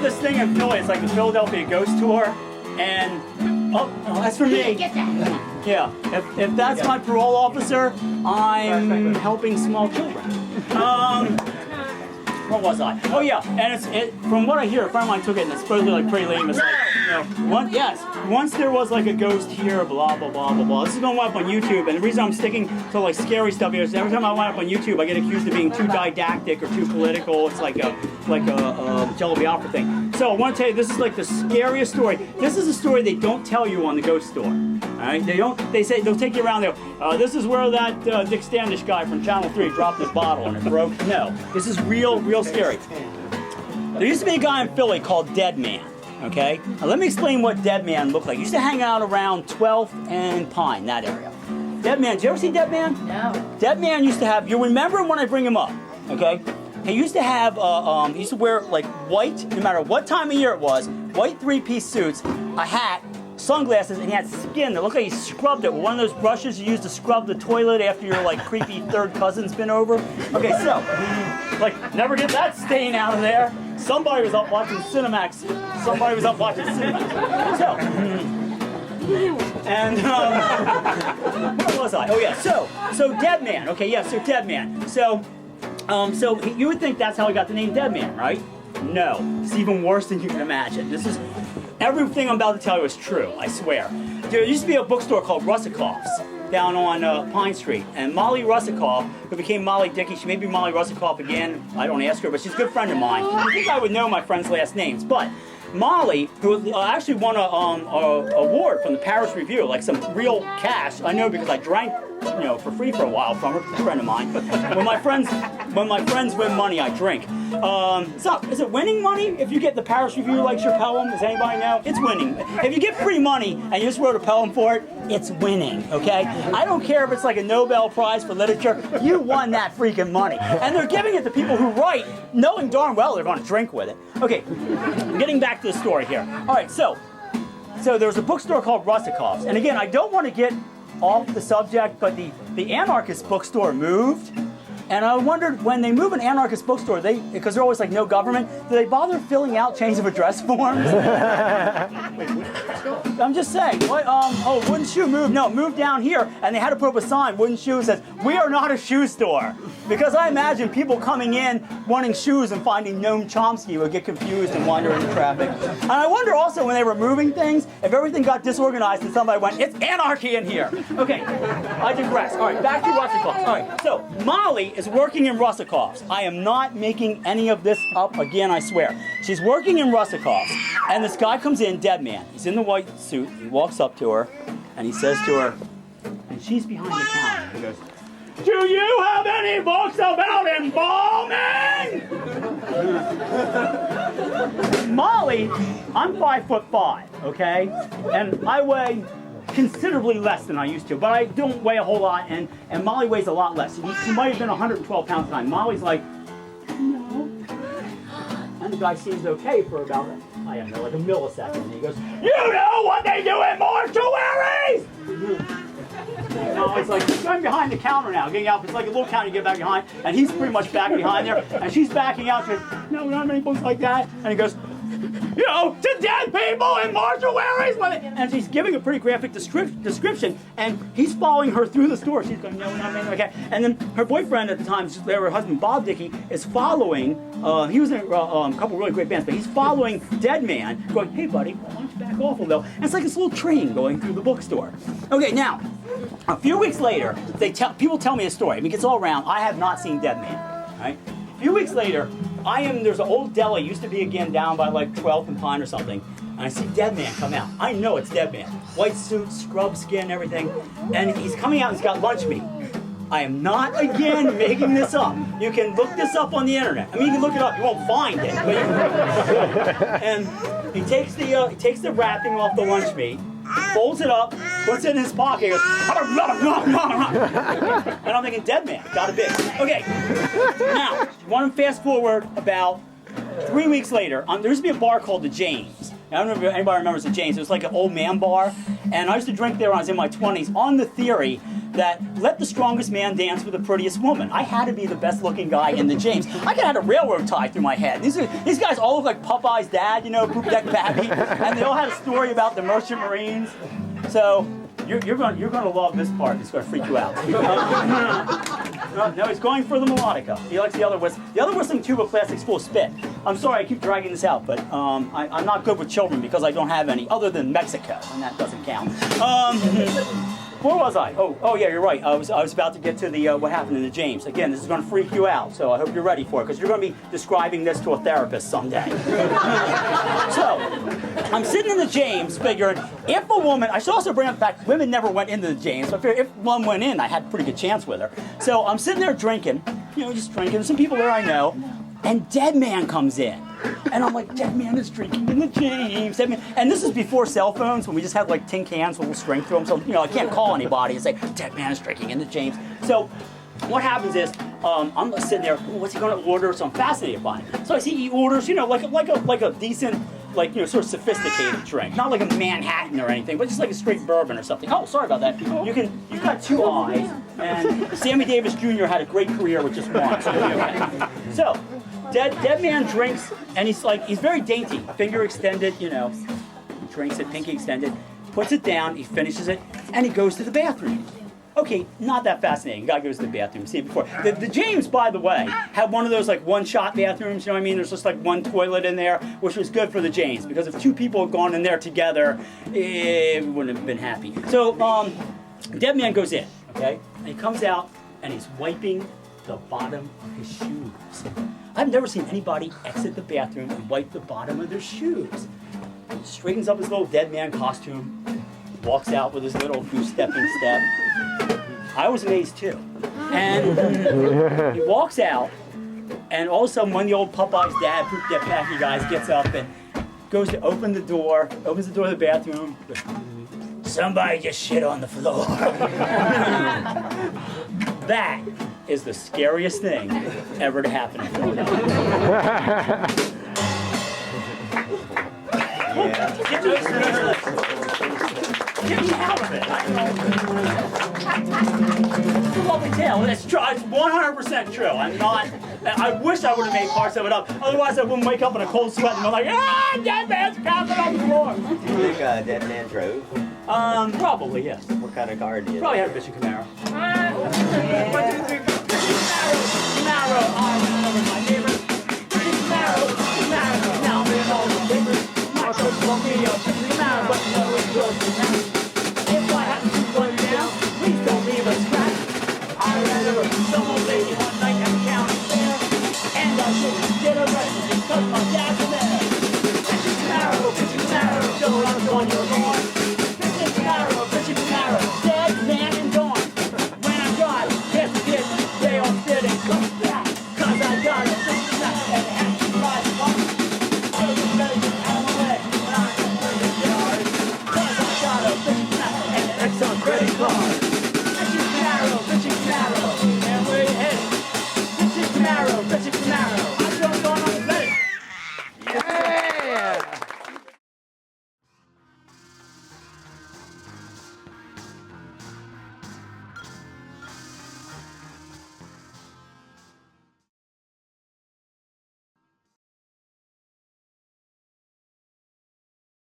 have this thing in Philly. It's like the Philadelphia Ghost Tour, and oh, that's for me. Get that. Yeah, if that's my parole officer, I'm helping small children. What was I? Oh yeah, and from what I hear, a friend of mine took it and it's supposedly like pretty lame. It's like, once there was like a ghost here, blah blah blah blah blah. This is going up on YouTube, and the reason I'm sticking to like scary stuff is every time I wind up on YouTube, I get accused of being too didactic or too political. It's like a Jello Biafra thing. So I want to tell you, this is like the scariest story. This is a story they don't tell you on the ghost store. All right, they say they'll take you around there. This is where that Dick Standish guy from Channel 3 dropped his bottle and it broke. No, this is real scary. There used to be a guy in Philly called Dead Man. Okay, now let me explain what Dead Man looked like. He used to hang out around 12th and Pine, that area. Dead Man, did you ever see Dead Man? No. Dead Man used to have. You remember when I bring him up? Okay. He used to have. He used to wear like white, no matter what time of year it was, white three-piece suits, a hat, sunglasses, and he had skin that looked like he scrubbed it with one of those brushes you use to scrub the toilet after your like creepy third cousin's been over. Okay, so like never get that stain out of there. Somebody was up watching Cinemax. So, and where was I? Oh yeah, so Dead Man. Okay, yeah, so Dead Man. So you would think that's how he got the name Dead Man, right? No, it's even worse than you can imagine. This is. Everything I'm about to tell you is true, I swear. There used to be a bookstore called Russikoff's down on Pine Street, and Molly Russikoff, who became Molly Dickey, she may be Molly Russikoff again, I don't ask her, but she's a good friend of mine. I think I would know my friends' last names, but Molly, who actually won a award from the Paris Review, like some real cash, I know because I drank, for free for a while from her, a friend of mine. When my friends win money, I drink. So, is it winning money if you get the Paris Review likes your poem? Does anybody know? It's winning. If you get free money and you just wrote a poem for it, it's winning, okay? I don't care if it's like a Nobel Prize for literature, you won that freaking money. And they're giving it to people who write, knowing darn well they're going to drink with it. Okay, getting back to the story here. All right, so there's a bookstore called Russikoff's. And again, I don't want to get off the subject, but the anarchist bookstore moved. And I wondered, when they move an anarchist bookstore, because they're always like no government, do they bother filling out change of address forms? I'm just saying. What? Wooden Shoe moved. No, moved down here, and they had to put up a sign. Wooden Shoe says, "We are not a shoe store," because I imagine people coming in wanting shoes and finding Noam Chomsky would get confused and wander into traffic. And I wonder also when they were moving things, if everything got disorganized and somebody went, "It's anarchy in here." Okay, I digress. All right, back to Russikoff's. All right, so Molly is working in Russikoff's. I am not making any of this up again, I swear. She's working in Russikoff's, and this guy comes in, Dead Man. He's in the white suit. He walks up to her, and he says to her, and she's behind the counter. He goes, "Do you have any books about embalming?" Molly, I'm 5'5", okay? And I weigh considerably less than I used to, but I don't weigh a whole lot, and Molly weighs a lot less. She might have been 112 pounds at the time. Molly's like, "No." And the guy seems okay for about, I don't know, like a millisecond. And he goes, "You know what they do in mortuaries?" And Molly's like, she's going behind the counter now, getting out. It's like a little counter you get back behind, and he's pretty much back behind there, and she's backing out. She goes, "No, we don't have any books like that." And he goes, "To dead people in mortuaries!" And she's giving a pretty graphic description, and he's following her through the store. She's going, "No, not me, okay." And then her boyfriend at the time, her husband Bob Dickey, is following. He was in a couple really great bands, but he's following Dead Man, going, "Hey, buddy, why don't you back off a little?" And it's like this little train going through the bookstore. Okay, now, a few weeks later, people tell me a story. I mean, it gets all around. I have not seen Dead Man. All right. A few weeks later, there's an old deli, used to be again down by like 12th and Pine or something, and I see Dead Man come out. I know it's Dead Man. White suit, scrub skin, everything. And he's coming out and he's got lunch meat. I am not, again, making this up. You can look this up on the internet. I mean, you can look it up, you won't find it. But and he takes the wrapping off the lunch meat, folds it up, puts it in his pocket, goes, and I'm thinking, Dead Man, got a bit. Okay, now, you want to fast forward about 3 weeks later, there used to be a bar called the James. I don't know if anybody remembers the James. It was like an old man bar, and I used to drink there when I was in my 20s on the theory that let the strongest man dance with the prettiest woman. I had to be the best looking guy in the James. I could have had a railroad tie through my head. These guys all look like Popeye's dad, you know, Poop Deck Pappy, and they all had a story about the Merchant Marines. So you're going to love this part. It's going to freak you out. No, he's going for the melodica. He likes the other whistle. The other whistling tuba plastic's full of spit. I'm sorry I keep dragging this out, but I'm not good with children because I don't have any other than Mexico, and that doesn't count. Where was I? Oh yeah, you're right. I was about to get to the what happened in the James. Again, this is going to freak you out, so I hope you're ready for it because you're going to be describing this to a therapist someday. So, I'm sitting in the James figuring if a woman, I should also bring up the fact women never went into the James, but if one went in, I had a pretty good chance with her. So I'm sitting there drinking, you know, just drinking. Some people there I know, and Dead Man comes in. And I'm like, Dead Man is drinking in the James. Dead Man. And this is before cell phones, when we just had like tin cans with a little string through them. So, you know, I can't call anybody and say, Dead Man is drinking in the James. So what happens is, I'm sitting there, what's he going to order? So I'm fascinated by him. So I see he orders, you know, like a decent, like, you know, sort of sophisticated drink. Not like a Manhattan or anything, but just like a straight bourbon or something. Oh, sorry about that. You've got two eyes, and Sammy Davis Jr. had a great career with just one. So, okay. So Dead Man drinks, and he's very dainty, finger extended, you know, drinks it, pinky extended, puts it down, he finishes it, and he goes to the bathroom. Okay, not that fascinating. Guy goes to the bathroom. Seen it before. The James, by the way, had one of those like one-shot bathrooms. You know what I mean? There's just like one toilet in there, which was good for the James because if two people had gone in there together, we wouldn't have been happy. So, Dead Man goes in. Okay, and he comes out and he's wiping the bottom of his shoes. I've never seen anybody exit the bathroom and wipe the bottom of their shoes. He straightens up his little Dead Man costume, walks out with his little goose-stepping step. I was amazed too. And he walks out, and all of a sudden one of the old Popeye's dad, Poop Deck Pappy guys, gets up and goes to open the door, opens the door of the bathroom. Somebody just shit on the floor. That is the scariest thing ever to happen in Philadelphia. Get me out of it. It's a lovely tale. It's true. It's 100% true. I wish I would have made parts of it up. Otherwise, I wouldn't wake up in a cold sweat and be like, Dead Man's counting on the floor. Do you think Dead Man drove? Probably, yes. What kind of car do you Probably had a Bitchin Camaro. 1, 2, 3, 4. Camaro. I went over my neighbor. Camaro. Now I'm in all the papers. My coach won't be up. Camaro, but no, it goes to now. If I have to put down, please don't leave a scratch. I ran over some old lady one night at the county fair, and I shouldn't get arrested because my dad's there. Bitchin Camaro, show up on your